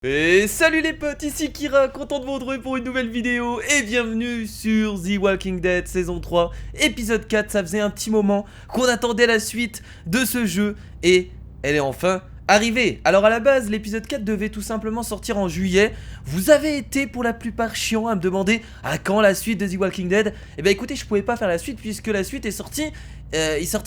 Et salut les potes, ici Kira, content de vous retrouver pour une nouvelle vidéo et bienvenue sur The Walking Dead saison 3, épisode 4. Ça faisait un petit moment qu'on attendait la suite de ce jeu et elle est enfin arrivée. Alors à la base, l'épisode 4 devait tout simplement sortir en juillet. Vous avez été pour la plupart chiant à me demander à quand la suite de The Walking Dead. Et bah écoutez, je pouvais pas faire la suite puisque la suite est sortie,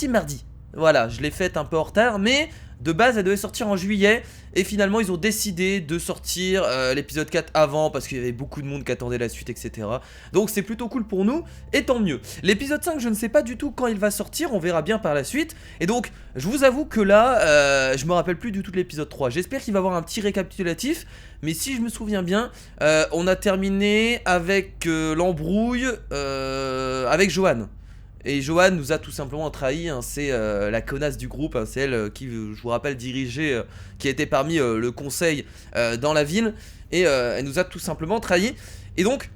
mardi. Voilà, je l'ai faite un peu en retard, mais de base elle devait sortir en juillet. Et finalement ils ont décidé de sortir l'épisode 4 avant, parce qu'il y avait beaucoup de monde qui attendait la suite, etc. Donc c'est plutôt cool pour nous, et tant mieux. L'épisode 5 je ne sais pas du tout quand il va sortir, on verra bien par la suite. Et donc je vous avoue que là je me rappelle plus du tout de l'épisode 3. J'espère qu'il va y avoir un petit récapitulatif. Mais si je me souviens bien, on a terminé avec l'embrouille avec Joanne. Et Joanne nous a tout simplement trahi, hein, c'est la connasse du groupe, hein, c'est elle qui, je vous rappelle, dirigeait, qui était parmi le conseil dans la ville. Et elle nous a tout simplement trahi. Et donc,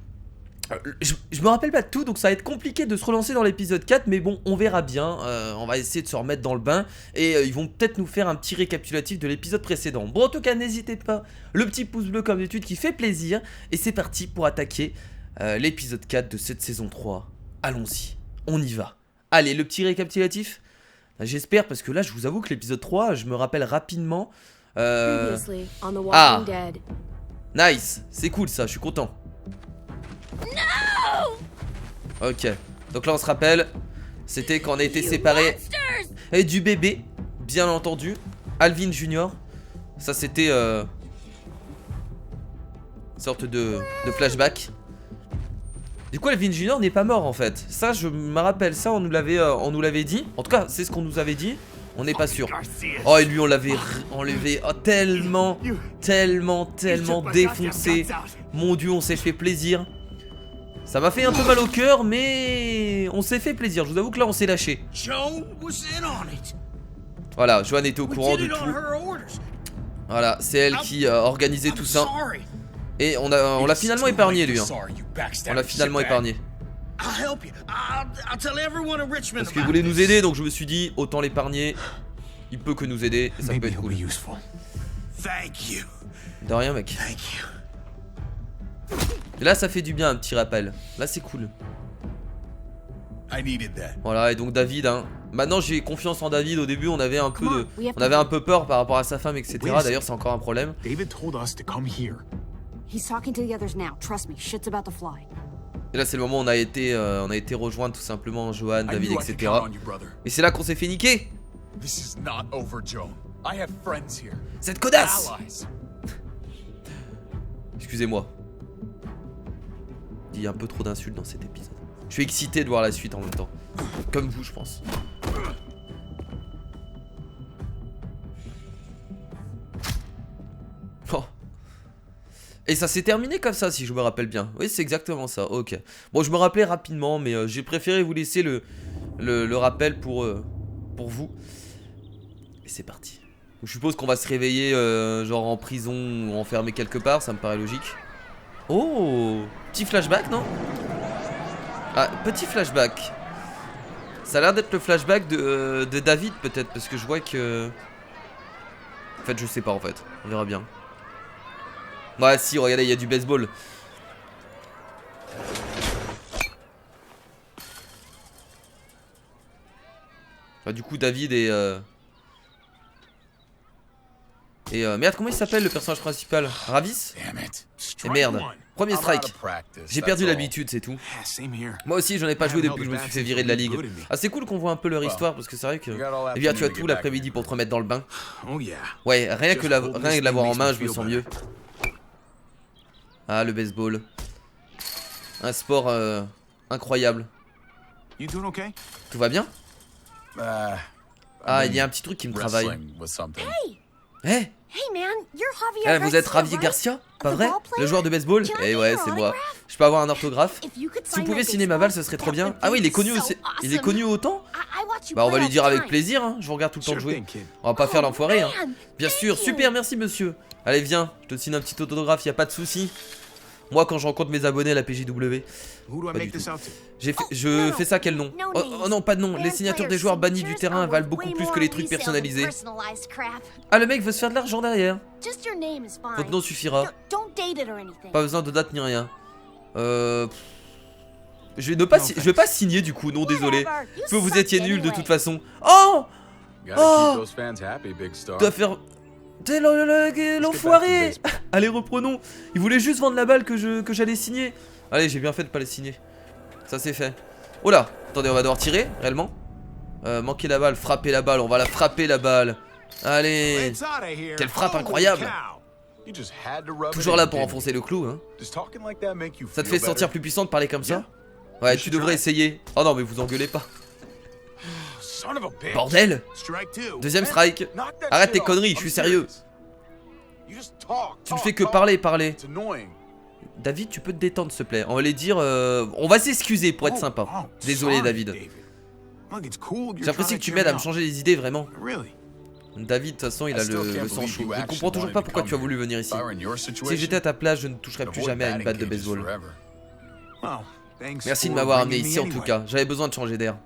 je me rappelle pas de tout, donc ça va être compliqué de se relancer dans l'épisode 4. Mais bon, on verra bien, on va essayer de se remettre dans le bain. Et ils vont peut-être nous faire un petit récapitulatif de l'épisode précédent. Bon, en tout cas, n'hésitez pas, le petit pouce bleu comme d'habitude qui fait plaisir. Et c'est parti pour attaquer l'épisode 4 de cette saison 3. Allons-y. On y va. Allez, le petit récapitulatif. J'espère, parce que là, je vous avoue que l'épisode 3, je me rappelle rapidement. Ah, nice. C'est cool ça, je suis content. Ok. Donc là, on se rappelle. C'était quand on a été séparés. Et du bébé, bien entendu. Alvin Junior. Ça, c'était une sorte de flashback. Du coup, Alvin Junior n'est pas mort en fait. Ça, je me rappelle, ça, on nous l'avait dit. En tout cas, c'est ce qu'on nous avait dit. On n'est pas sûr. Oh, et lui, on l'avait tellement défoncé. Mon Dieu, on s'est fait plaisir. Ça m'a fait un peu mal au cœur, mais on s'est fait plaisir. Je vous avoue que là, on s'est lâché. Voilà, Joanne était au courant de tout. Voilà, c'est elle qui organisait tout ça. Et on l'a finalement épargné lui, hein. On l'a finalement épargné. Parce qu'il voulait nous aider, donc je me suis dit autant l'épargner. Il peut que nous aider et ça peut être cool. De rien mec. Et là ça fait du bien un petit rappel. Là c'est cool. Voilà, et donc David, hein. Maintenant j'ai confiance en David. Au début on avait un peu peur par rapport à sa femme, etc. D'ailleurs c'est encore un problème. Et là c'est le moment où on a été rejoindre tout simplement Joanne, David, etc. Et c'est là qu'on s'est fait niquer. Cette connasse. Excusez-moi. Il y a un peu trop d'insultes dans cet épisode. Je suis excité de voir la suite en même temps. Comme vous je pense. Oh. Et ça s'est terminé comme ça si je me rappelle bien. Oui c'est exactement ça, ok. Bon je me rappelais rapidement mais j'ai préféré vous laisser le rappel pour vous. Et c'est parti. Je suppose qu'on va se réveiller genre en prison ou enfermé quelque part, ça me paraît logique. Oh, petit flashback non? Ah, petit flashback. Ça a l'air d'être le flashback de David peut-être, parce que je vois que... En fait je sais pas en fait, on verra bien. Ouais si, regardez, il y a du baseball. Enfin, du coup David et merde, comment il s'appelle le personnage principal? Ravis? Et merde, premier strike. J'ai perdu l'habitude, c'est tout. Moi aussi j'en ai pas joué depuis que je me suis fait virer de la ligue. Ah c'est cool qu'on voit un peu leur histoire, parce que c'est vrai que... Eh bien tu as tout l'après-midi pour te remettre dans le bain. Ouais, rien que de l'avoir en main je me sens mieux. Ah le baseball. Un sport incroyable. Tout va bien? Ah il y a un petit truc qui me travaille. Hey! Vous êtes Javier Garcia? Pas vrai? Le joueur de baseball? Eh ouais c'est moi. Je peux avoir un orthographe? Si vous pouvez signer ma balle ce serait trop bien. Ah oui il est connu aussi. Il est connu autant? Bah on va lui dire avec plaisir hein. Je vous regarde tout le temps de jouer. On va pas faire l'enfoiré hein. Bien sûr, super merci monsieur. Allez viens, je te signe un petit autographe, y a pas de souci. Moi, quand je rencontre mes abonnés à la PJW, pas du tout. Je fais ça, quel nom? Oh non, pas de nom. Les signatures des joueurs bannis du terrain valent beaucoup plus que les trucs personnalisés. Ah, le mec veut se faire de l'argent derrière. Votre nom suffira. Pas besoin de date ni rien. Je vais pas signer du coup, non, désolé. Vous étiez nuls de toute façon. Oh! Oh! Tu dois faire... T'es l'enfoiré. Allez, reprenons. Il voulait juste vendre la balle que j'allais signer. Allez, j'ai bien fait de pas la signer. Ça c'est fait. Oh là, attendez, on va devoir tirer, réellement. Manquer la balle, frapper la balle, on va la frapper la balle. Allez. Quelle frappe incroyable. Toujours là pour enfoncer le clou, hein. Ça te fait sentir plus puissant de parler comme ça? Ouais, tu devrais essayer. Oh non, mais vous engueulez pas. Bordel! Deuxième strike. Arrête tes conneries, je suis sérieux. Tu ne fais que parler. David, tu peux te détendre s'il te plaît. On va les dire... On va s'excuser pour être sympa. Désolé David. J'apprécie que tu m'aides à me changer les idées, vraiment. David, de toute façon, il a le sang chaud. Je ne comprends toujours pas pourquoi tu as voulu venir ici. Si j'étais à ta place, je ne toucherais plus jamais à une batte de baseball. Merci de m'avoir amené ici en tout cas. J'avais besoin de changer d'air.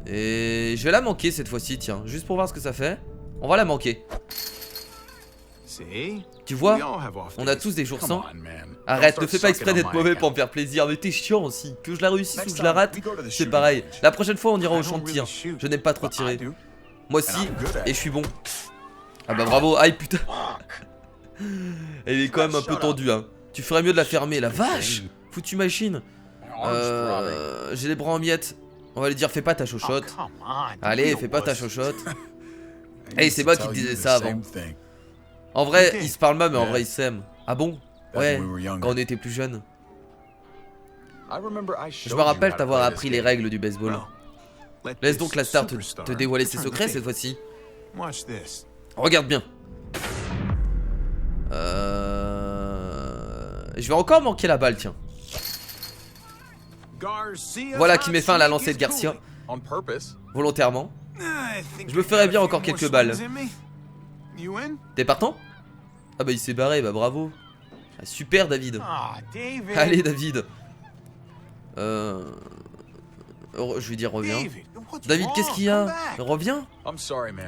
Et je vais la manquer cette fois-ci, tiens, juste pour voir ce que ça fait. On va la manquer. Tu vois, on a tous des jours sans. Arrête, ne fais pas exprès d'être mauvais pour me faire plaisir. Mais t'es chiant aussi, que je la réussisse ou que je la rate, c'est pareil. La prochaine fois on ira au champ de tir. Je n'aime pas trop tirer. Moi aussi, et je suis bon. Ah bah bravo, aïe putain. Elle est quand même un peu tendue, hein. Tu ferais mieux de la fermer, la vache. Foutue machine. J'ai les bras en miettes. On va lui dire fais pas ta chochotte. Allez, fais pas ta chochotte. Hey, c'est moi qui te disais ça avant. En vrai, ils se parlent mal mais en vrai ils s'aiment. Ah bon? Ouais, quand on était plus jeunes. Je me rappelle t'avoir appris les règles du baseball. Laisse donc la star te dévoiler ses secrets cette fois-ci. Regarde bien. Je vais encore manquer la balle, tiens. Voilà qui met fin à la lancée de Garcia. Volontairement. Je me ferais bien encore quelques balles. T'es partant? Ah bah il s'est barré, bah bravo. Ah, super David. Allez David. Je vais dire reviens. David, qu'est-ce qu'il y a? Reviens.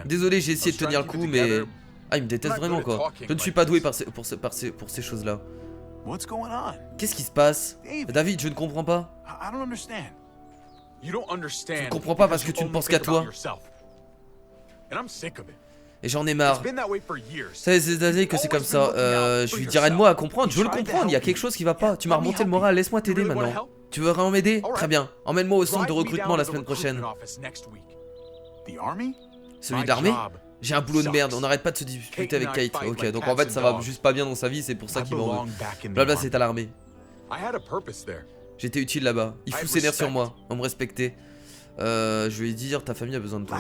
Désolé, j'ai essayé de tenir le coup mais... Ah il me déteste vraiment quoi. Je ne suis pas doué pour ces choses là. Qu'est-ce qui se passe? David, je ne comprends pas. Tu ne comprends pas parce que tu ne penses qu'à toi. Et j'en ai marre. Ça fait des années que c'est comme ça. Je lui dirais de moi à comprendre. Je veux le comprendre, il y a quelque chose qui va pas. Tu m'as remonté le moral, laisse-moi t'aider maintenant. Tu veux vraiment m'aider? Très bien. Emmène-moi au centre de recrutement la semaine prochaine. Celui de l'armée? J'ai un boulot de merde, on n'arrête pas de se disputer avec Kate. Ok, donc en fait ça va juste pas bien dans sa vie, c'est pour ça qu'il m'en veut. Blabla, c'est à l'armée. J'étais utile là-bas. Il fout ses nerfs sur moi, on me respectait. Je vais dire, ta famille a besoin de toi.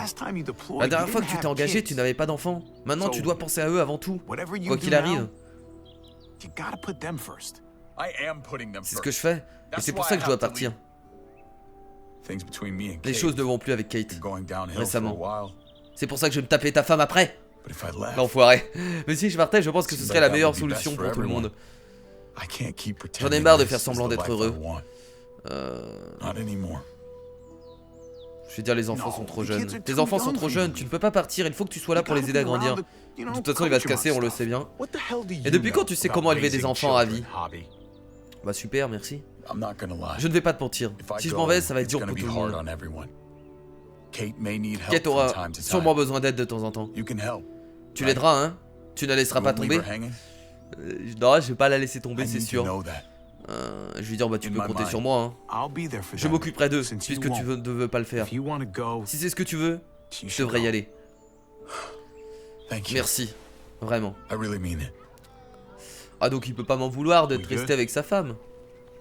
La dernière fois que tu t'es engagé, tu n'avais pas d'enfants. Maintenant tu dois penser à eux avant tout. Quoi qu'il arrive. C'est ce que je fais. Et c'est pour ça que je dois partir. Les choses ne vont plus avec Kate. Récemment. C'est pour ça que je vais me taper ta femme après. L'enfoiré. Mais si je partais, je pense que ce serait la meilleure solution pour tout le monde. J'en ai marre de faire semblant d'être heureux. Je vais dire, les enfants sont trop jeunes. Tes enfants sont trop jeunes, tu ne peux pas partir, il faut que tu sois là pour les aider à grandir. De toute façon, il va se casser, on le sait bien. Et depuis quand tu sais comment élever des enfants à vie? Bah super, merci. Je ne vais pas te mentir. Si je m'en vais, ça va être dur pour tout le monde. Kate aura sûrement besoin d'aide de temps en temps. Tu l'aideras, hein? Tu ne la laisseras pas tomber? Non, je vais pas la laisser tomber, c'est sûr. Je vais lui dire, bah tu peux compter sur moi, hein. Je m'occuperai d'eux, puisque tu ne veux pas le faire. Si c'est ce que tu veux, je devrais y aller. Merci, vraiment. Ah donc il peut pas m'en vouloir d'être resté avec sa femme.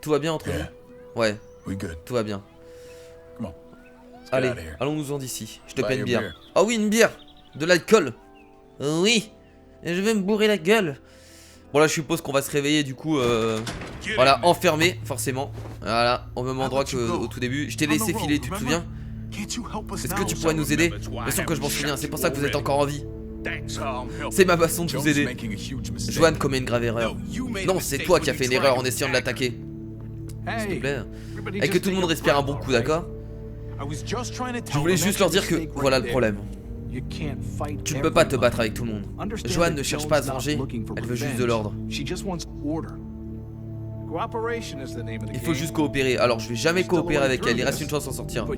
Tout va bien entre nous? Ouais, tout va bien. Allez, allons-nous-en d'ici. Je te paie une bière. Ah oui, une bière. De l'alcool. Oui. Et je vais me bourrer la gueule. Bon là je suppose qu'on va se réveiller du coup voilà, enfermé forcément. Voilà, au même endroit qu'au tout début. Je t'ai laissé filer, tu te souviens? Est-ce que tu pourrais nous aider? Bien sûr que je m'en souviens, c'est pour ça que vous êtes encore en vie. C'est ma façon de vous aider. Joanne commet une grave erreur. Non, c'est toi qui as fait une erreur en essayant de l'attaquer. S'il te plaît. Et que tout le monde respire un bon coup, d'accord? Je voulais juste leur dire que voilà le problème. Tu ne peux pas te battre avec tout le monde. Joanne ne cherche pas à se venger, elle veut juste de l'ordre. Il faut juste coopérer. Alors je vais jamais coopérer avec elle, il reste une chance d'en sortir. Nous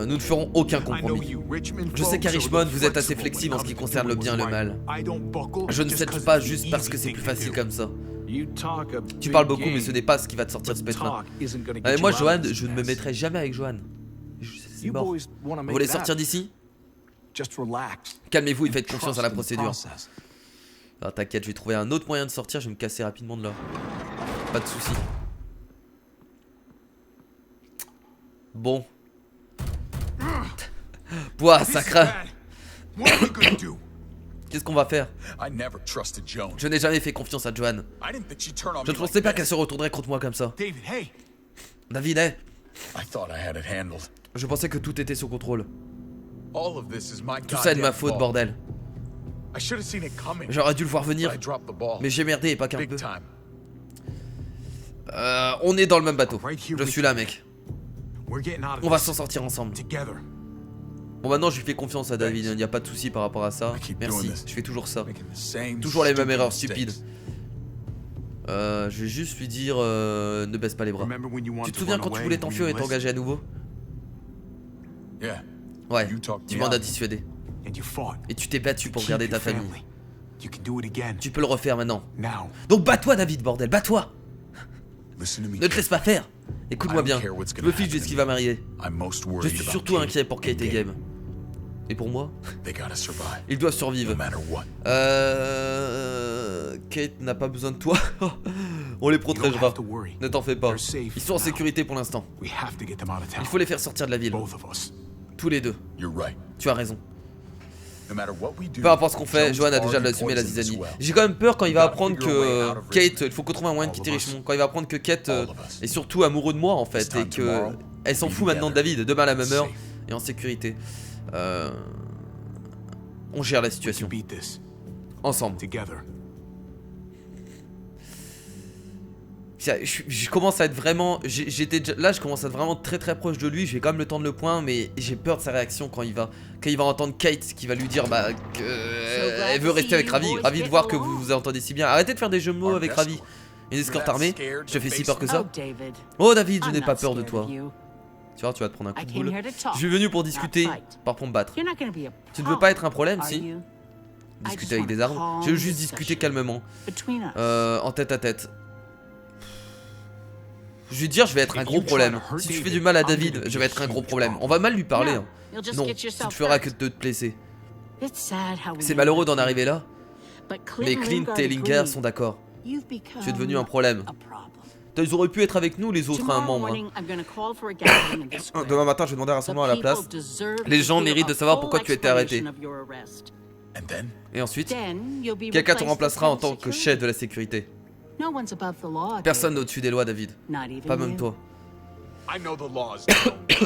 ne ferons aucun compromis. Je sais qu'à Richmond, vous êtes assez flexible en ce qui concerne le bien et le mal. Je ne cède pas juste parce que c'est plus facile comme ça. Tu parles beaucoup, mais ce n'est pas ce qui va te sortir de ce pétrin. Moi, Joanne, je ne me mettrai jamais avec Joanne. C'est mort. Vous voulez sortir d'ici? Calmez-vous et faites confiance à la procédure. Ah, t'inquiète, je vais trouver un autre moyen de sortir, je vais me casser rapidement de là. Pas de soucis. Bon. Pouah, ça craint. Qu'est-ce qu'on va faire? Je n'ai jamais fait confiance à Joanne. Je ne pensais pas qu'elle se retournerait contre moi comme ça. David, hé. Je pensais que tout était sous contrôle. Tout ça est de ma faute, bordel. J'aurais dû le voir venir, mais j'ai merdé et pas qu'un peu. On est dans le même bateau. Je suis là, mec. On va s'en sortir ensemble. Bon, maintenant je lui fais confiance à David, il n'y a pas de souci par rapport à ça. Merci, je fais toujours ça. Toujours les mêmes erreurs stupides. Je vais juste lui dire ne baisse pas les bras. Tu te souviens quand tu voulais t'enfuir et t'engager à nouveau? Ouais, tu m'en as dissuadé. Et tu t'es battu pour garder ta famille. Tu peux le refaire maintenant. Donc bats-toi, David, bordel, bats-toi. Ne te laisse pas faire. Écoute-moi bien, je me fiche de ce qui va m'arriver. Je suis surtout inquiet pour Kate et Game. Et pour moi, ils doivent survivre. Kate n'a pas besoin de toi. On les protégera. Ne t'en fais pas. Ils sont en sécurité pour l'instant. Il faut les faire sortir de la ville. Tous les deux. Tu as raison. Peu importe ce qu'on fait, Joanne a déjà assumé la zizanie. J'ai quand même peur quand il va apprendre que Kate, il faut qu'on trouve un moyen de quitter Richmond. Quand il va apprendre que Kate est surtout amoureux de moi en fait. Et que elle s'en fout maintenant de David. Demain à la même heure et en sécurité. On gère la situation. Ensemble. Je commence à être vraiment... Là je commence à être vraiment très proche de lui. Je vais quand même le tendre le poing. Mais j'ai peur de sa réaction quand il va entendre Kate qui va lui dire qu'elle veut rester avec Ravi. Ravi de voir que vous vous entendez si bien. Arrêtez de faire des jeux de mots avec Ravi. Une escorte armée. Je te fais si peur que ça. Oh David, je n'ai pas peur de toi. Tu vois, tu vas te prendre un coup de boule. Je suis venu pour discuter, pas pour me battre. Tu ne veux pas être un problème, si? Discuter avec des armes. Je veux juste discuter calmement. En tête à tête. Je vais dire, je vais être un gros problème. Si tu fais du mal à David, je vais être un gros problème. On va mal lui parler. Hein. Non, tu ne feras que de te blesser. C'est malheureux d'en arriver là. Mais Clint et Linger sont d'accord. Tu es devenu un problème. Ils auraient pu être avec nous, les autres, un membre. Demain matin, je vais demander un rassemblement à la place. Les gens méritent de savoir pourquoi tu as été arrêté. Et ensuite, quelqu'un te remplacera en tant que chef de la sécurité. Personne n'est au-dessus des lois, David. Pas même toi.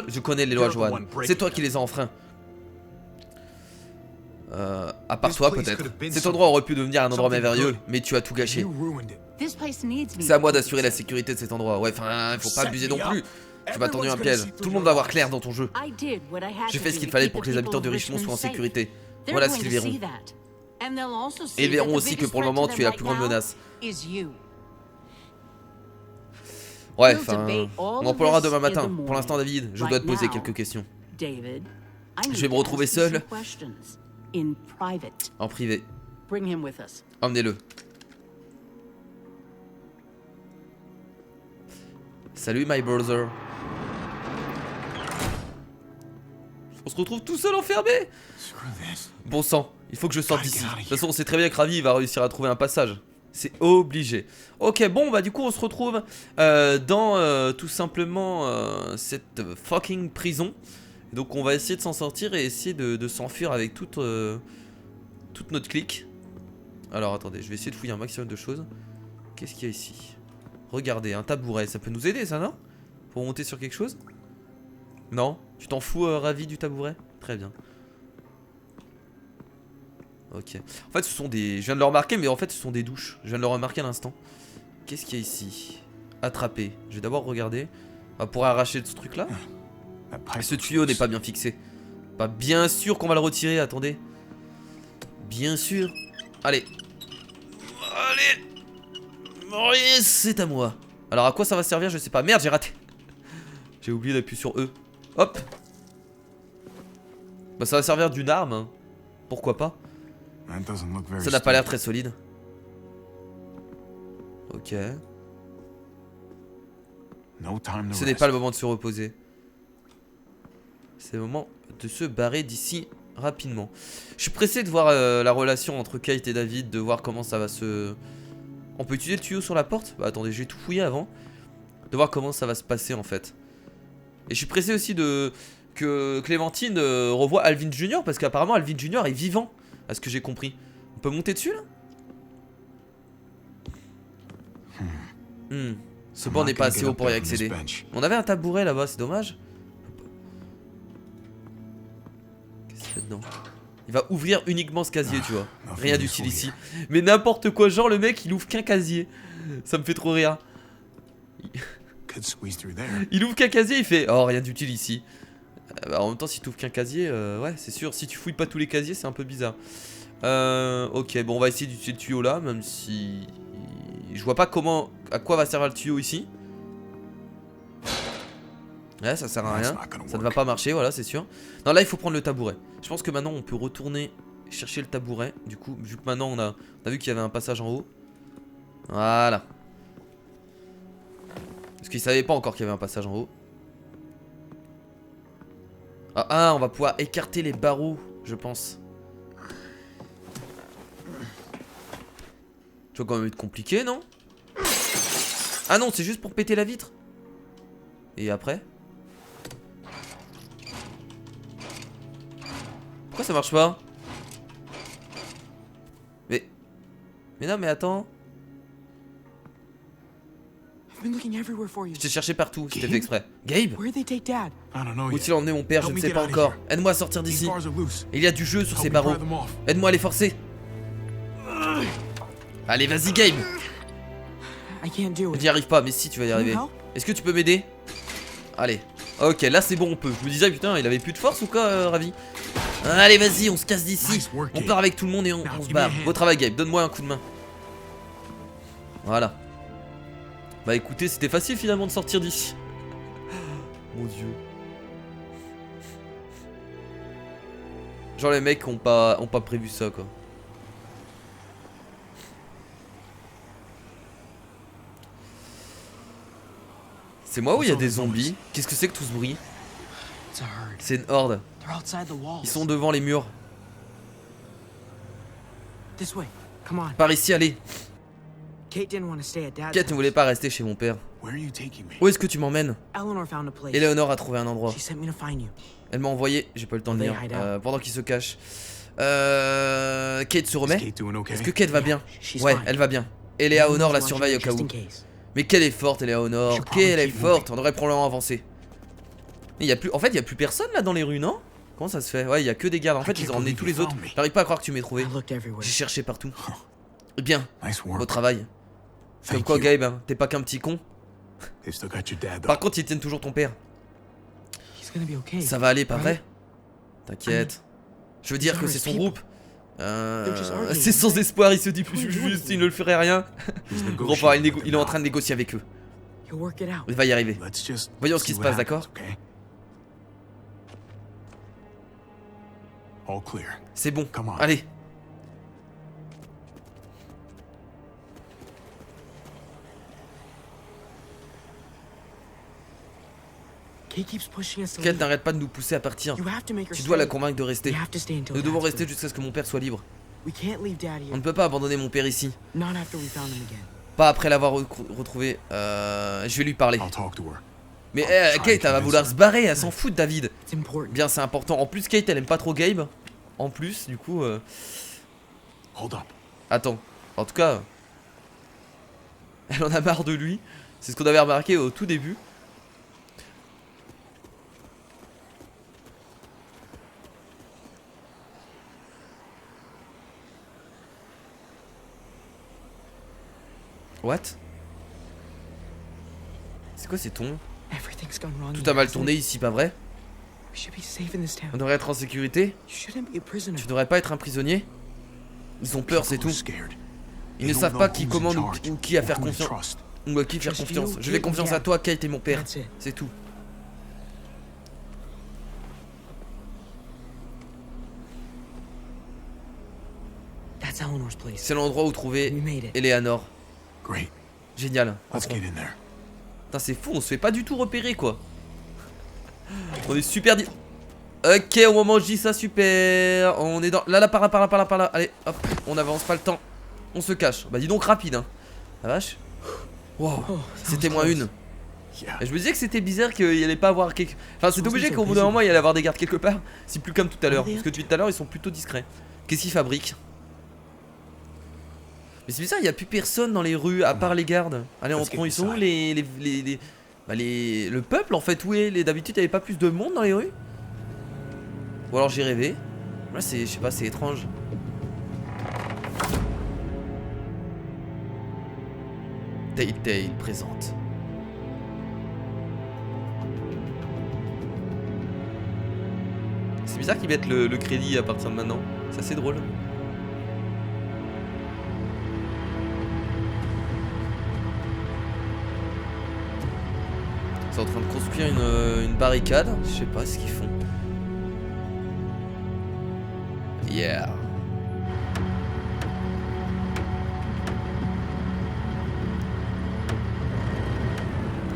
Je connais les lois, Joanne. C'est toi qui les as enfreints. À part toi, peut-être. Cet endroit aurait pu devenir un endroit merveilleux, mais tu as tout gâché. C'est à moi d'assurer la sécurité de cet endroit. Ouais, enfin, faut pas abuser non plus. Tu m'as tendu un piège. Tout le monde va voir clair dans ton jeu. J'ai fait ce qu'il fallait pour que les habitants de Richmond soient en sécurité. Voilà ce qu'ils verront. Et ils verront aussi que pour le moment, tu es la plus grande menace. Ouais, enfin, on en parlera demain matin. Pour l'instant, David, je dois te poser quelques questions. Je vais me retrouver seul. En privé. Emmenez-le. Salut, my brother. On se retrouve tout seul enfermé. Bon sang, il faut que je sorte d'ici. De toute façon, on sait très bien que Ravi va réussir à trouver un passage. C'est obligé. Ok, bon, bah du coup, on se retrouve dans tout simplement cette fucking prison. Donc, on va essayer de s'en sortir et essayer de s'enfuir avec toute notre clique. Alors, attendez, je vais essayer de fouiller un maximum de choses. Qu'est-ce qu'il y a ici? Regardez, un tabouret, ça peut nous aider, ça, non? Pour monter sur quelque chose? Non? Tu t'en fous, Ravi, du tabouret? Très bien. Ok. En fait, ce sont des... Je viens de le remarquer, mais en fait, ce sont des douches. Je viens de le remarquer à l'instant. Qu'est-ce qu'il y a ici? Attraper. Je vais d'abord regarder. On va pouvoir arracher ce truc-là. Ce tuyau n'est pas bien fixé. Pas bien sûr qu'on va le retirer, attendez. Bien sûr. Allez. Allez. Oui, c'est à moi. Alors à quoi ça va servir, je sais pas. Merde, j'ai raté. J'ai oublié d'appuyer sur E. Hop. Bah ça va servir d'une arme, hein. Pourquoi pas. Ça n'a pas l'air très solide. Ok. Ce n'est pas le moment de se reposer. C'est le moment de se barrer d'ici rapidement. Je suis pressé de voir la relation entre Kate et David, de voir comment ça va se... On peut utiliser le tuyau sur la porte? Bah attendez, je vais tout fouiller avant. De voir comment ça va se passer en fait. Et je suis pressé aussi que Clémentine revoie Alvin Jr. Parce qu'apparemment Alvin Jr. est vivant, à ce que j'ai compris. On peut monter dessus là? Ce banc n'est pas assez haut pour y accéder. On avait un tabouret là-bas, c'est dommage. Qu'est-ce qu'il y a dedans? Il va ouvrir uniquement ce casier, tu vois. Rien d'utile ici. Mais n'importe quoi, genre le mec il ouvre qu'un casier. Ça me fait trop rire. Il ouvre qu'un casier, il fait oh rien d'utile ici. Bah, en même temps si tu ouvres qu'un casier, ouais c'est sûr. Si tu fouilles pas tous les casiers c'est un peu bizarre. Ok bon on va essayer d'utiliser le tuyau là. Même si je vois pas comment, à quoi va servir le tuyau ici. Ouais ça sert à rien. Ça ne va pas marcher voilà c'est sûr. Non là il faut prendre le tabouret. Je pense que maintenant on peut retourner chercher le tabouret. Du coup vu que maintenant on a vu qu'il y avait un passage en haut. Voilà. Parce qu'il savait pas encore qu'il y avait un passage en haut. Ah on va pouvoir écarter les barreaux je pense. Ça va quand même être compliqué non? Ah non c'est juste pour péter la vitre. Et après? Pourquoi ça marche pas? Mais non mais attends. Je t'ai cherché partout, c'était fait exprès. Gabe? Où est-il emmené mon père? Je ne sais pas encore. Aide-moi à sortir d'ici. Il y a du jeu sur ces barreaux. Aide-moi à les forcer. Allez vas-y Gabe. Je n'y arrive pas mais si tu vas y arriver. Est-ce que tu peux m'aider? Allez. Ok là c'est bon on peut. Je me disais putain il avait plus de force ou quoi Ravi? Allez vas-y on se casse d'ici. On part avec tout le monde et on se barre. Beau travail Gabe, donne-moi un coup de main. Voilà. Bah écoutez c'était facile finalement de sortir d'ici. Mon dieu. Genre les mecs ont pas prévu ça quoi. C'est moi ou il y a des zombies? Qu'est-ce que c'est que tout ce bruit? C'est une horde. Ils sont devant les murs. Par ici, allez. Kate ne voulait pas rester chez mon père. Où est-ce que tu m'emmènes? Eleanor a trouvé un endroit. Elle m'a envoyé, j'ai pas eu le temps de lire, pendant qu'il se cache. Kate se remet? Est-ce que Kate va bien? Ouais, elle va bien. Eleanor la surveille au cas où. Mais qu'elle est forte, Eleanor. Qu'elle est forte. On aurait probablement avancé. Mais y a plus... En fait, il y a plus personne là dans les rues, non? Comment ça se fait? Ouais, il y a que des gardes. En fait, ils ont emmené tous les autres. J'arrive pas à croire que tu m'aies trouvé. J'ai cherché partout. Bien. Beau travail. Comme quoi, Gabe, hein, t'es pas qu'un petit con. Par contre, ils tiennent toujours ton père. Ça va aller, pas vrai? T'inquiète. Je veux dire que c'est son groupe. C'est sans espoir, il se dit juste, il ne le ferait rien. Enfin, il est en train de négocier avec eux. Il va y arriver. Voyons ce qui se passe, d'accord? C'est bon, allez. Kate n'arrête pas de nous pousser à partir. Tu dois la convaincre de rester. Nous devons rester jusqu'à ce que mon père soit libre. On ne peut pas abandonner mon père ici. Pas après l'avoir retrouvé. Je vais lui parler. Mais Kate, elle va vouloir se barrer, elle s'en fout de David. Bien, c'est important. En plus, Kate, elle aime pas trop Gabe. En plus, du coup... Attends. En tout cas... Elle en a marre de lui. C'est ce qu'on avait remarqué au tout début. What? C'est quoi ces tons? Tout a mal tourné ici, pas vrai? On devrait être en sécurité? Tu devrais pas être un prisonnier? Ils ont peur, c'est tout. Ils ne savent pas qui commande ou qui à faire confiance. Ou à qui faire confiance. Je fais confiance à toi, Kate et mon père. C'est tout. C'est l'endroit où trouver Eleanor. Génial. Putain, c'est fou, on se fait pas du tout repérer quoi. On est super dit. Ok, au moment où je dis ça, super. On est dans. Là, par là. Allez, hop, on avance, pas le temps. On se cache. Bah, dis donc rapide, hein. La vache. Wow, c'était moins une. Et je me disais que c'était bizarre qu'il y allait pas avoir quelque. Enfin, c'est obligé qu'au bout d'un moment il y allait avoir des gardes quelque part. C'est plus comme tout à l'heure. Parce que depuis tout à l'heure, ils sont plutôt discrets. Qu'est-ce qu'ils fabriquent? Mais c'est bizarre, il n'y a plus personne dans les rues à part les gardes. Allez, entrons, ils sont où le peuple en fait, où est d'habitude il n'y avait pas plus de monde dans les rues? Ou alors j'ai rêvé. Là c'est, je sais pas, c'est étrange. Telltale présente. C'est bizarre qu'ils mettent le crédit à partir de maintenant. C'est assez drôle. Ils sont en train de construire une barricade. Je sais pas ce qu'ils font. Yeah.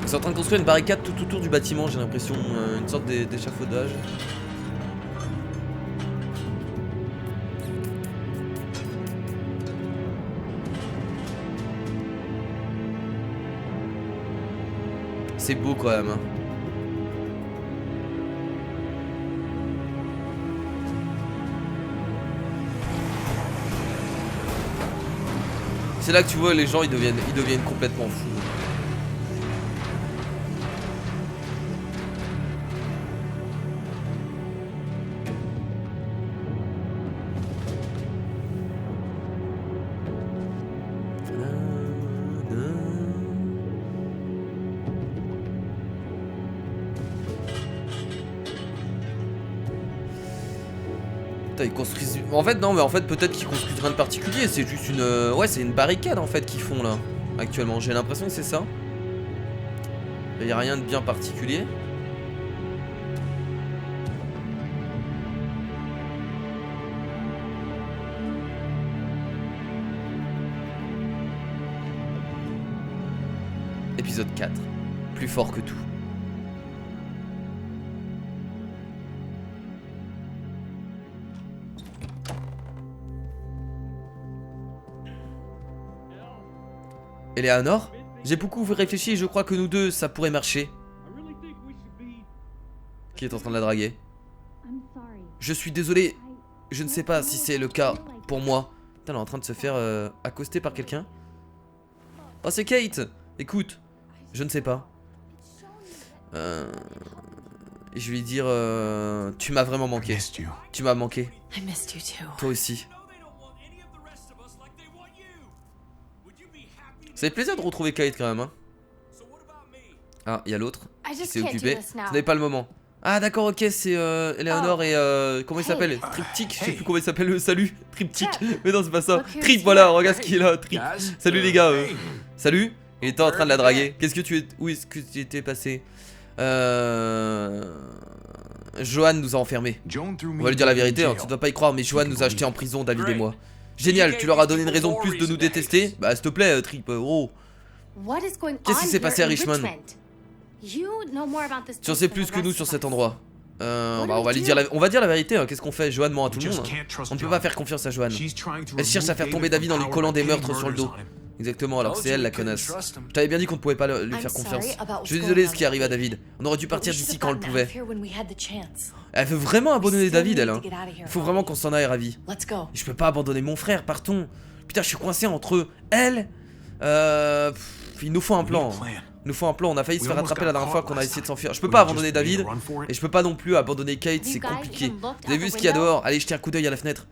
Ils sont en train de construire une barricade tout autour du bâtiment, j'ai l'impression. Une sorte d'échafaudage. C'est beau quand même. Hein. C'est là que tu vois les gens ils deviennent complètement fous. Ils construisent... En fait non mais en fait peut-être qu'ils construisent rien de particulier. C'est juste une... Ouais c'est une barricade en fait qu'ils font là. Actuellement j'ai l'impression que c'est ça. Il n'y a rien de bien particulier. Épisode 4. Plus fort que tout. Eleanor, j'ai beaucoup réfléchi et je crois que nous deux, ça pourrait marcher. Qui est en train de la draguer? Je suis désolé, je ne sais pas si c'est le cas pour moi. Putain, elle est en train de se faire accoster par quelqu'un. Oh, c'est Kate. Écoute, je ne sais pas. Et je vais lui dire, tu m'as vraiment manqué. Tu m'as manqué. Toi aussi. Ça fait plaisir de retrouver Kate quand même hein. Ah, il y a l'autre qui s'est occupé. Ce n'est pas le moment. Ah d'accord, ok, c'est Eleanor et comment il s'appelle? Triptyque, je sais plus comment il s'appelle le salut. Triptyque, mais non c'est pas ça. Trip, voilà, regarde ce qu'il est là, Trip. Salut les gars, salut. Il était en train de la draguer. Qu'est-ce que tu es... Où est-ce que tu étais passé? Johan nous a enfermés. On va lui dire la vérité, hein, tu ne dois pas y croire, mais Johan nous a jetés en prison, David et moi. Génial, tu leur as donné une raison de plus de nous détester? Bah s'il te plaît, Trip, oh. Qu'est-ce qui s'est passé à Richmond? Tu en sais plus que nous sur cet endroit. Bah on va dire la vérité, hein. Qu'est-ce qu'on fait? Johan ment à tout le monde hein. On ne peut pas faire confiance à Johan. Elle cherche à faire tomber David en lui collant des meurtres sur le dos. Exactement, alors que c'est elle la connasse. Je t'avais bien dit qu'on ne pouvait pas lui faire confiance. Je suis désolé de ce qui arrive à David. On aurait dû partir d'ici quand on le pouvait. Elle veut vraiment abandonner David, elle hein. Il faut vraiment qu'on s'en aille, ravi. Je peux pas abandonner mon frère, partons. Putain, je suis coincé entre elle. Il nous faut un plan. Il nous faut un plan, on a failli se faire rattraper la dernière fois qu'on a essayé de s'enfuir. Je peux pas abandonner David. Et je peux pas non plus abandonner Kate, c'est compliqué. Vous avez vu ce qu'il y a dehors? Allez jeter un coup d'œil à la fenêtre.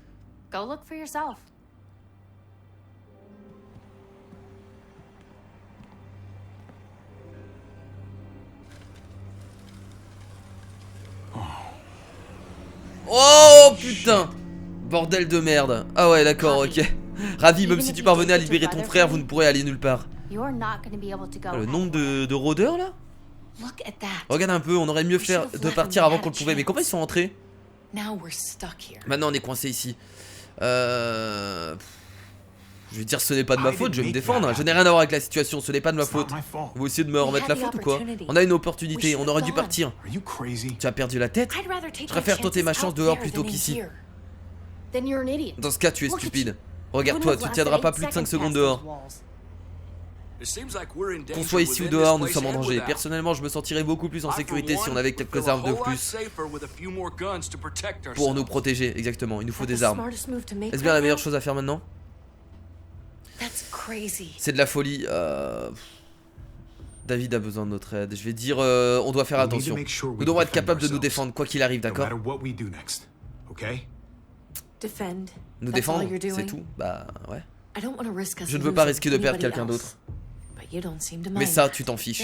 Oh putain. Bordel de merde. Ah ouais d'accord, ok. Ravi, même si tu parvenais à libérer ton frère, vous ne pourrez aller nulle part. Ah, le nombre de rôdeurs là. Regarde un peu, on aurait mieux fait de partir avant qu'on le pouvait. Mais comment ils sont rentrés? Maintenant on est coincé ici. Je vais dire ce n'est pas de ma faute, je vais me défendre. Je n'ai rien à voir avec la situation, ce n'est pas de ma faute. Vous essayez de me remettre la faute ou quoi? On a une opportunité, on aurait dû partir. Tu as perdu la tête? Je préfère tenter ma chance dehors plutôt qu'ici. Dans ce cas, tu es stupide. Regarde-toi, tu ne tiendras pas plus de 5 secondes dehors. Qu'on soit ici ou dehors, nous sommes en danger. Personnellement, je me sentirais beaucoup plus en sécurité si on avait quelques armes de plus pour nous protéger. Exactement, il nous faut des armes. Est-ce bien la meilleure chose à faire maintenant? C'est de la folie. David a besoin de notre aide. Je vais dire, on doit faire attention. Nous devons être capables de nous défendre, quoi qu'il arrive, d'accord? Nous défendre, c'est tout? Bah ouais. Je ne veux pas risquer de perdre quelqu'un d'autre. Mais ça, tu t'en fiches.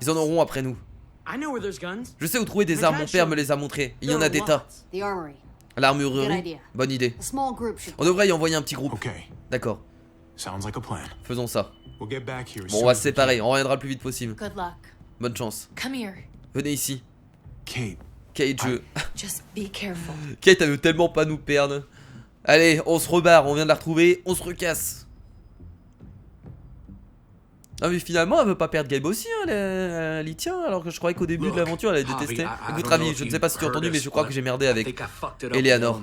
Ils en auront après nous. Je sais où trouver des armes, mon père me les a montrées. Il y en a des tas. L'armurerie, bonne idée. On devrait y envoyer un petit groupe. D'accord. Faisons ça. Bon, on va se séparer, on reviendra le plus vite possible. Bonne chance. Venez ici. Kate, Kate, elle veut tellement pas nous perdre. Allez, on se rebarre, on vient de la retrouver, on se recasse. Ah mais finalement elle veut pas perdre Gabe aussi, hein, elle y tient, alors que je croyais qu'au début de l'aventure elle allait détester. Écoute Ravi, je ne sais pas si tu as entendu mais je crois que j'ai merdé avec Eleanor.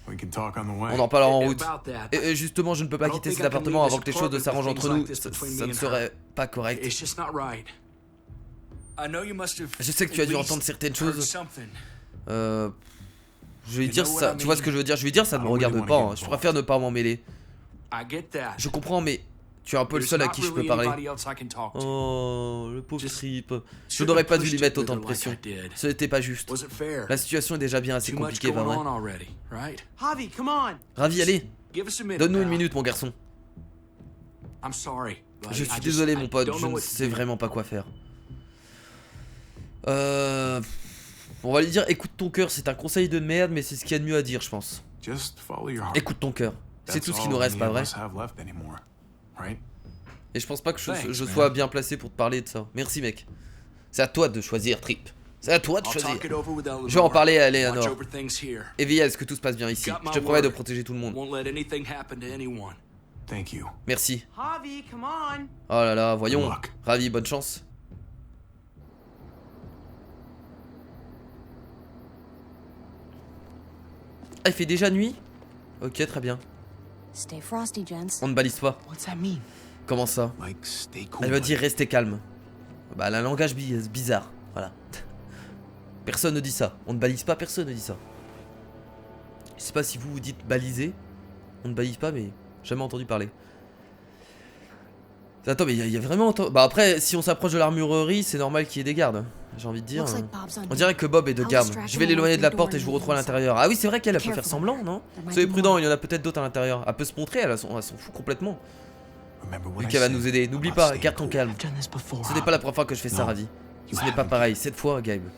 On en parlera en route. Et justement je ne peux pas quitter cet appartement avant que les choses s'arrangent entre nous, ça ne serait pas correct. Je sais que tu as dû entendre certaines choses. Je vais dire ça, tu vois ce que je veux dire? Je vais dire ça ne me regarde pas, hein. Je préfère ne pas m'en mêler. Je comprends mais tu es un peu le seul à qui je peux parler. Oh, le pauvre Trip. Je n'aurais pas dû lui mettre autant de pression. Ce n'était pas juste. La situation est déjà bien assez compliquée, pas vrai? Ravi, allez. Donne-nous une minute, mon garçon. Je suis désolé, mon pote, je ne sais vraiment pas quoi faire. On va lui dire, écoute ton cœur, c'est un conseil de merde, mais c'est ce qu'il y a de mieux à dire, je pense. Écoute ton cœur. C'est tout ce qui nous reste, pas vrai? Et je pense pas que je sois bien placé pour te parler de ça. Merci mec. C'est à toi de choisir, Trip. C'est à toi de choisir. Je vais en parler à Eleanor. Et veille à ce que tout se passe bien ici. Je te promets de protéger tout le monde. Merci. Oh là là, voyons. Ravi, bonne chance. Ah, il fait déjà nuit? Ok, très bien. On ne balise pas. Comment ça? Elle veut dire rester calme. Bah, elle a un langage bizarre. Voilà. Personne ne dit ça. On ne balise pas, personne ne dit ça. Je sais pas si vous dites baliser. On ne balise pas, mais jamais entendu parler. Attends, mais il y a vraiment... Bah après, si on s'approche de l'armurerie, c'est normal qu'il y ait des gardes. J'ai envie de dire. On dirait que Bob est de garde. Je vais l'éloigner de la porte et je vous retrouve à l'intérieur. Ah oui, c'est vrai qu'elle peut faire semblant, non? Soyez prudent, il y en a peut-être d'autres à l'intérieur. Elle peut se montrer, elle s'en fout complètement. Vu qu'elle va nous aider. N'oublie pas, garde ton calme. Ce n'est pas la première fois que je fais ça, Ravi. Ce n'est pas pareil, cette fois, Gabe.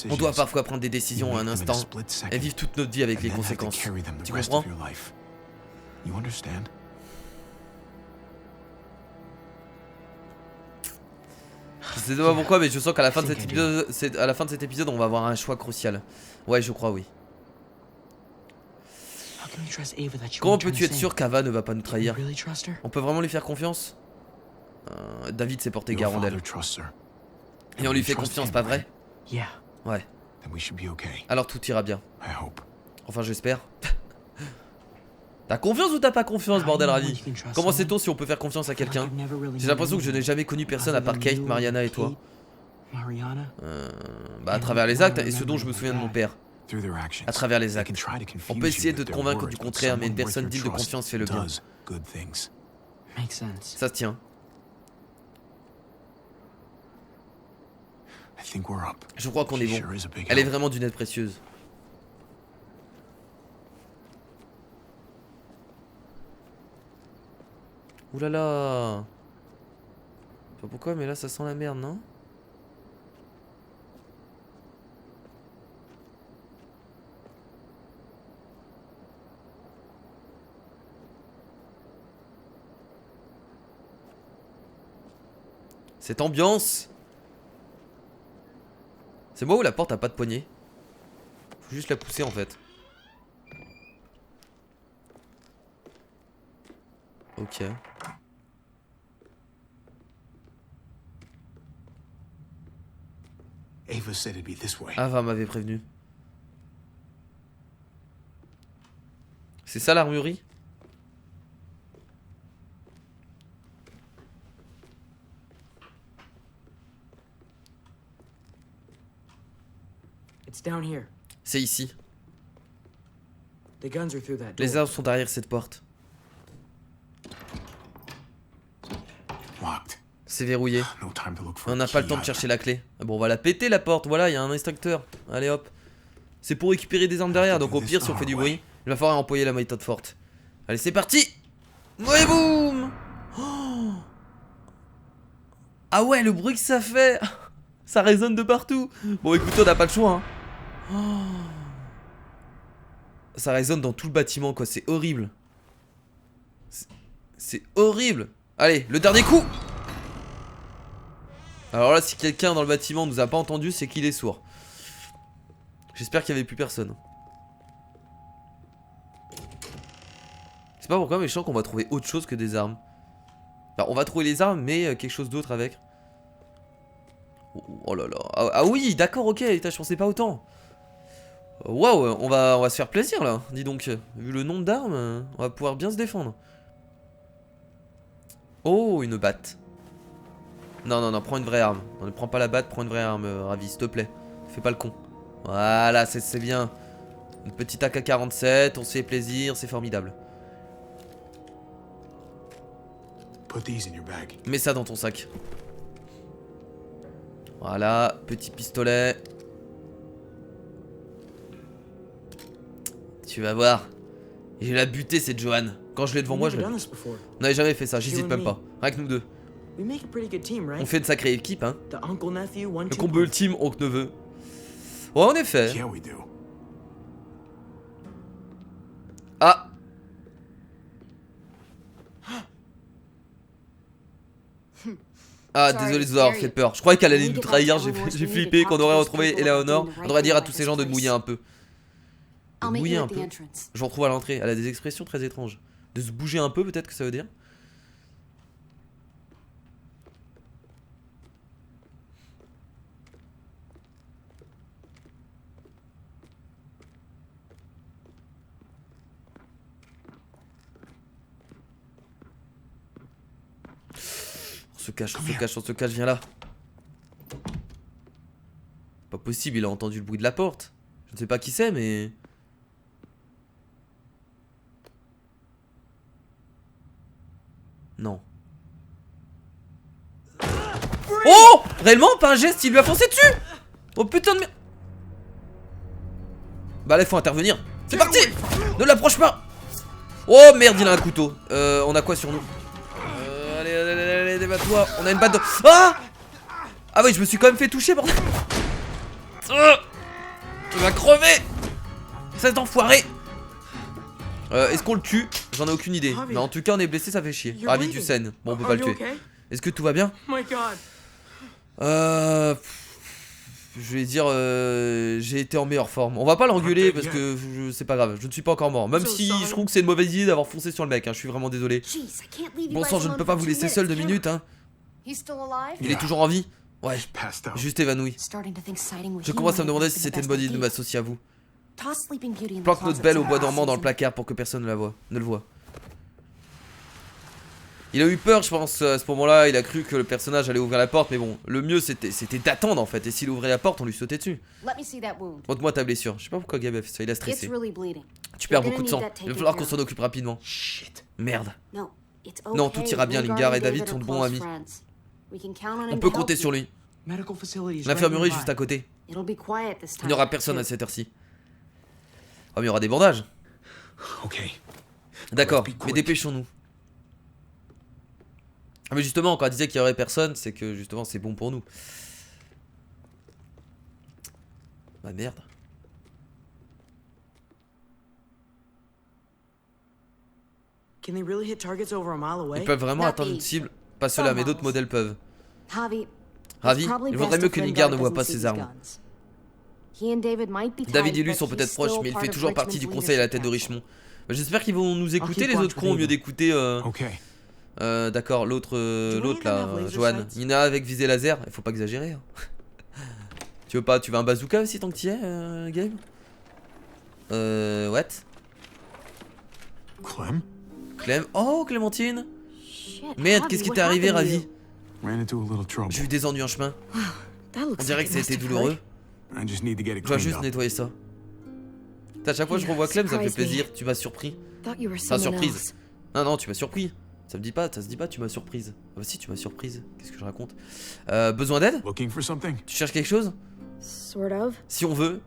On doit parfois prendre des décisions à un instant et vivre toute notre vie avec les conséquences. Tu comprends? Je sais pas pourquoi, mais je sens qu'à la fin de cet épisode, on va avoir un choix crucial. Ouais, je crois, oui. Comment peux-tu être sûr qu'Ava ne va pas nous trahir? On peut vraiment lui faire confiance? David s'est porté garant d'elle. Et on lui fait confiance, pas vrai? Ouais. Alors tout ira bien. Enfin, j'espère. T'as confiance ou t'as pas confiance, bordel Ravi? Comment sait-on si on peut faire confiance à quelqu'un? J'ai l'impression que je n'ai jamais connu personne à part Kate, Mariana et toi. Bah à travers les actes et ce dont je me souviens de mon père. À travers les actes. On peut essayer de te convaincre du contraire, mais une personne digne de confiance fait le bien. Ça se tient. Je crois qu'on est bon. Elle est vraiment d'une aide précieuse. Oulala. Je sais pas pourquoi, mais là ça sent la merde, non? Cette ambiance. C'est moi ou la porte a pas de poignée? Faut juste la pousser en fait. Ok. Ava m'avait prévenu. C'est ça l'armurerie? C'est ici. Les armes sont derrière cette porte. C'est verrouillé. On n'a pas le temps de chercher la clé. Ah bon, on va la péter la porte. Voilà, il y a un extracteur. Allez hop. C'est pour récupérer des armes derrière. Donc au pire, si on fait du bruit, il va falloir employer la méthode forte. Allez, c'est parti. Ouais, boum. Oh. Ah ouais, le bruit que ça fait. Ça résonne de partout. Bon, écoute, on n'a pas le choix. Hein. Oh. Ça résonne dans tout le bâtiment, quoi. C'est horrible. C'est horrible. Allez, le dernier coup. Alors là, si quelqu'un dans le bâtiment nous a pas entendu, c'est qu'il est sourd. J'espère qu'il n'y avait plus personne. Je sais pas pourquoi, mais je sens qu'on va trouver autre chose que des armes. Enfin, on va trouver les armes, mais quelque chose d'autre avec. Oh là là. Ah oui, d'accord, ok. Je pensais pas autant. Waouh, on va se faire plaisir là. Dis donc, vu le nombre d'armes, on va pouvoir bien se défendre. Oh, une batte. Non, prends une vraie arme. On ne prend pas la batte, prends une vraie arme, Ravi, s'il te plaît. Fais pas le con. Voilà, c'est bien. Une petite AK-47, on se fait plaisir, c'est formidable. Mets ça dans ton sac. Voilà, petit pistolet. Tu vas voir. Je vais la buter cette Joanne. Quand je l'ai devant moi, je la bute. On n'avait jamais fait ça, j'hésite même pas. Rien que nous deux. On fait une sacrée équipe, hein. Le combo ultime, oncle-neveu. Ouais, en effet. Ah. Ah, désolé de vous avoir fait peur. Je croyais qu'elle allait nous trahir, j'ai flippé qu'on aurait retrouvé Eleanor. On devrait dire à tous ces gens de mouiller un peu. De mouiller un peu. Je vous retrouve à l'entrée. Elle a des expressions très étranges. De se bouger un peu, peut-être que ça veut dire. On se cache, viens là. Pas possible, il a entendu le bruit de la porte. Je ne sais pas qui c'est, mais... Non. Oh! Réellement, pas un geste, il lui a foncé dessus! Oh putain de merde! Bah là, il faut intervenir. C'est parti! Ne l'approche pas! Oh merde, il a un couteau. On a quoi sur nous? Allez, débat-toi. On a une batte de... Ah! Ah oui, je me suis quand même fait toucher, bordel. Tu vas crever! Cesse d'enfoirer! Est-ce qu'on le tue? J'en ai aucune idée. Mais en tout cas, on est blessé, ça fait chier. Ravi, tu saignes. Bon, on peut pas le tuer. Est-ce que tout va bien? Je vais dire, j'ai été en meilleure forme. On va pas l'engueuler parce que c'est pas grave. Je ne suis pas encore mort. Même si je trouve que c'est une mauvaise idée d'avoir foncé sur le mec. Hein. Je suis vraiment désolé. Bon sang, je ne peux pas vous laisser seul 2 minutes. Hein. Il est toujours en vie? Ouais, juste évanoui. Je commence à me demander si c'était une bonne idée de m'associer à vous. Planque notre belle au bois dormant dans le placard pour que personne ne le voit. Il a eu peur, je pense, à ce moment-là. Il a cru que le personnage allait ouvrir la porte. Mais bon, le mieux c'était d'attendre en fait. Et s'il ouvrait la porte, on lui sautait dessus. Montre-moi ta blessure. Je sais pas pourquoi Gabe a fait ça. Il a stressé. Tu perds beaucoup de sang. Il va falloir qu'on s'en occupe rapidement. Merde. Non, tout ira bien. Lingard et David sont de bons amis. On peut compter sur lui. L'infirmerie est juste à côté. Il n'y aura personne à cette heure-ci. Oh, mais il y aura des bandages. D'accord, mais dépêchons-nous. Ah, mais justement, quand elle disait qu'il y aurait personne, c'est que justement c'est bon pour nous. Bah merde. Ils peuvent vraiment atteindre une cible. Pas ceux-là, mais d'autres modèles peuvent. Ravi, il vaudrait mieux que Lingard ne voit pas ses armes. David et lui sont peut-être proches, mais il fait toujours partie du conseil à la tête de Richmond. J'espère qu'ils vont nous écouter, les autres cons, au mieux d'écouter... d'accord, l'autre là, Johan. Nina avec visée laser, il faut pas exagérer. Hein. Tu veux un bazooka aussi tant que t'y es, Gabe? What? Clem? Oh, Clémentine! Merde, qu'est-ce qui t'est arrivé, Ravi? J'ai eu des ennuis en chemin. On dirait que ça a été douloureux. Je dois juste nettoyer ça. À chaque fois que je revois Clem, ça me fait plaisir. Tu m'as surpris. Enfin, surprise. Non, tu m'as surpris. Ça se dit pas, tu m'as surprise. Ah bah si, tu m'as surprise. Qu'est-ce que je raconte? Besoin d'aide? Tu cherches quelque chose? Si on veut.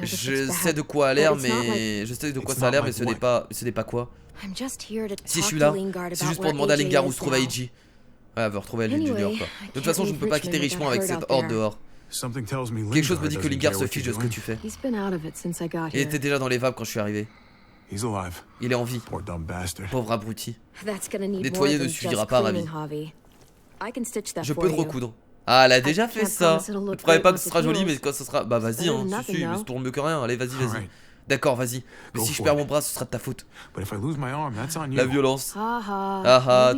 Je sais de quoi a l'air, mais ce n'est pas quoi. Si je suis là, c'est juste pour demander à Lingard où se trouve Aiji. Ouais, elle veut retrouver Aiji Junior quoi. De toute façon, je ne peux pas quitter Richmond avec cette horde dehors. Quelque chose me dit que Lingard se fiche de ce que tu fais. Il était déjà dans les vapes quand je suis arrivé. Il est en vie. Pauvre abruti. Nettoyer ne suffira pas, Ravi. Je peux te recoudre. Ah, elle a déjà fait ça. Je croyais pas que ce sera joli, mais quand ce sera... Bah vas-y, hein, si, mais c'est pour mieux que rien. Allez, vas-y. D'accord, vas-y. Mais si je perds mon bras, ce sera de ta faute. La violence.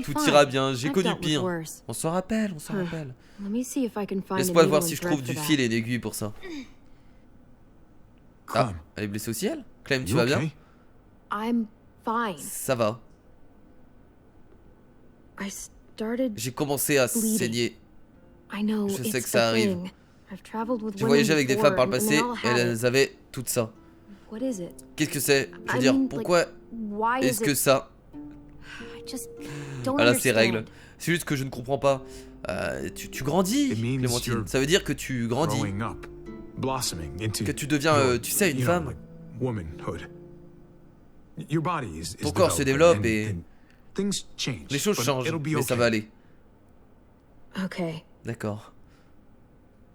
Tout ira bien, j'ai connu pire. On s'en rappelle. Laisse-moi voir si je trouve du fil et une aiguille pour ça. Ah, elle est blessée aussi, elle? Clem, tu vas bien? Ça va. J'ai commencé à saigner. Je sais que ça arrive. J'ai voyagé avec des femmes par le passé et elles avaient tout ça. Qu'est-ce que c'est? Je veux dire, pourquoi est-ce que ça... Voilà, ces règles. C'est juste que je ne comprends pas. Tu grandis, Clémentine. Ça veut dire que tu grandis. Que tu deviens, tu sais, une femme. Ton corps se développe et... les choses changent, mais ça va aller. D'accord.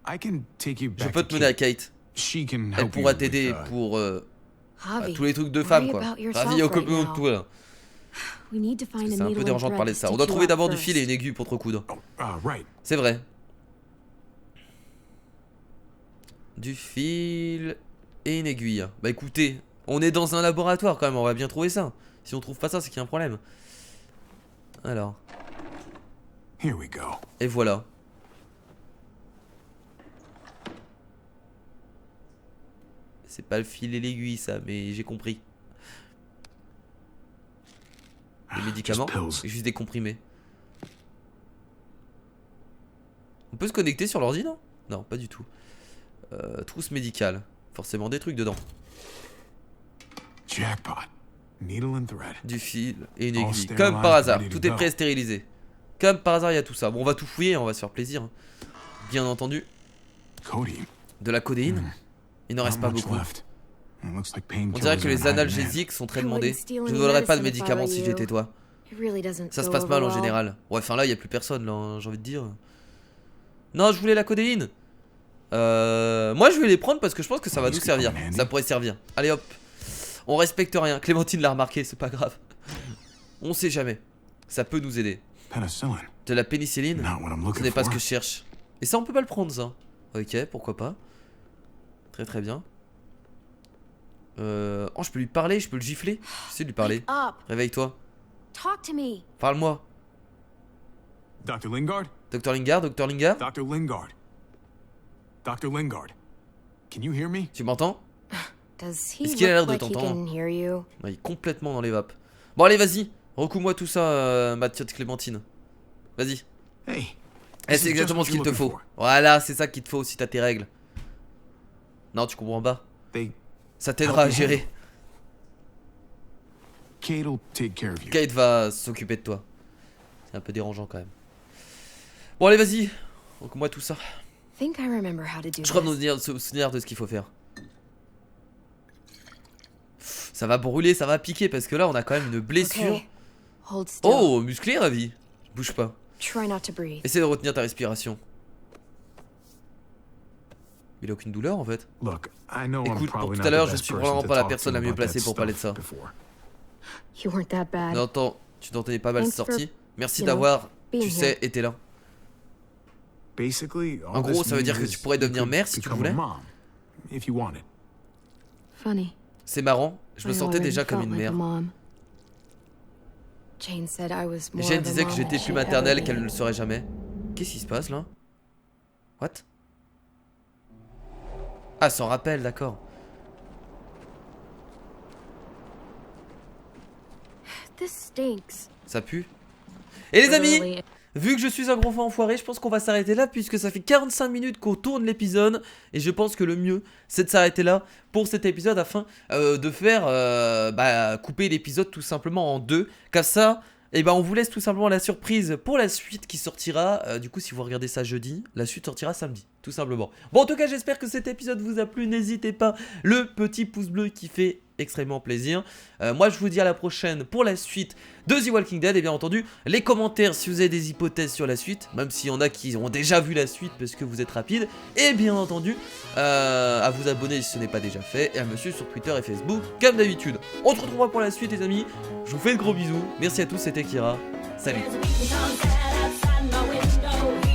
Je peux te mener à Kate. Elle pourra t'aider pour tous les trucs de femme quoi. Ravi au copain de tout là. C'est un peu dérangeant de parler de ça. On doit trouver d'abord du fil et une aiguille pour te recoudre. C'est vrai. Du fil et une aiguille. Bah écoutez, on est dans un laboratoire quand même, on va bien trouver ça. Si on trouve pas ça, c'est qu'il y a un problème. Alors. Et voilà. C'est pas le fil et l'aiguille ça, mais j'ai compris. Des médicaments, juste des comprimés. On peut se connecter sur l'ordi, non? Non, pas du tout. Trousse médicale. Forcément des trucs dedans. Du fil et une aiguille. Comme par hasard, tout est prêt à stériliser. Comme par hasard, il y a tout ça. Bon, on va tout fouiller, on va se faire plaisir. Bien entendu. De la codéine. Il n'en reste pas beaucoup. On dirait que les analgésiques sont très demandés. Je ne volerais pas de médicaments si j'étais toi. Ça se passe mal en général. Ouais, enfin là, il n'y a plus personne, là, j'ai envie de dire. Non, je voulais la codéine. Moi, je vais les prendre parce que je pense que ça va nous servir. Ça pourrait servir. Allez, hop. On respecte rien. Clémentine l'a remarqué, c'est pas grave. On sait jamais. Ça peut nous aider. De la pénicilline, ce n'est pas ce que je cherche. Et ça, on peut pas le prendre, ça. Ok, pourquoi pas. Très très bien. Oh, je peux lui parler, je peux le gifler. Je sais lui parler. Réveille-toi. Parle-moi. Dr. Lingard? Dr. Lingard, Dr. Lingard? Dr. Lingard. Dr. Lingard. Can you hear me? Tu m'entends? Est-ce qu'il a l'air de t'entendre? Il est complètement dans les vapes. Bon, allez, vas-y. Recoue-moi tout ça, ma petite Clémentine. Vas-y. Hey. C'est exactement ce qu'il te faut. Voilà, c'est ça qu'il te faut si t'as tes règles. Non, tu comprends pas. Ça t'aidera à gérer. Kate va s'occuper de toi. C'est un peu dérangeant quand même. Bon, allez, vas-y. Recoue-moi tout ça. Je crois me souvenir de ce qu'il faut faire. Ça va brûler, ça va piquer parce que là on a quand même une blessure. Oh, musclé, Ravi. Bouge pas. Essaie de retenir ta respiration. Il a aucune douleur en fait. Écoute, pour tout à l'heure, je suis vraiment pas la personne la mieux placée pour parler de ça. Tu t'en tenais pas mal sorti. Merci d'avoir, tu sais, été là. Basically, En gros, ça veut dire que tu pourrais devenir mère si tu voulais. If you wanted. Funny. C'est marrant, je me I sentais already déjà comme felt une like a mère. mom. Jane said I was more Jane of a disait que mom j'étais than plus she'd maternelle ever qu'elle ne been. le serait jamais. Qu'est-ce qui se passe là? What? Ah, sans rappel, d'accord. This stinks. Ça pue. Et les amis, Literally. vu que je suis un gros fan enfoiré, je pense qu'on va s'arrêter là puisque ça fait 45 minutes qu'on tourne l'épisode. Et je pense que le mieux, c'est de s'arrêter là pour cet épisode afin de faire couper l'épisode tout simplement en deux. Comme ça, et on vous laisse tout simplement la surprise pour la suite qui sortira. Du coup, si vous regardez ça jeudi, la suite sortira samedi, tout simplement. Bon, en tout cas, j'espère que cet épisode vous a plu. N'hésitez pas, le petit pouce bleu qui fait extrêmement plaisir. Moi, je vous dis à la prochaine pour la suite de The Walking Dead. Et bien entendu, les commentaires si vous avez des hypothèses sur la suite, même s'il y en a qui ont déjà vu la suite parce que vous êtes rapide. Et bien entendu, à vous abonner si ce n'est pas déjà fait. Et à me suivre sur Twitter et Facebook, comme d'habitude. On se retrouvera pour la suite, les amis. Je vous fais de gros bisous. Merci à tous, c'était Kira. Salut. There's a beacon outside my window.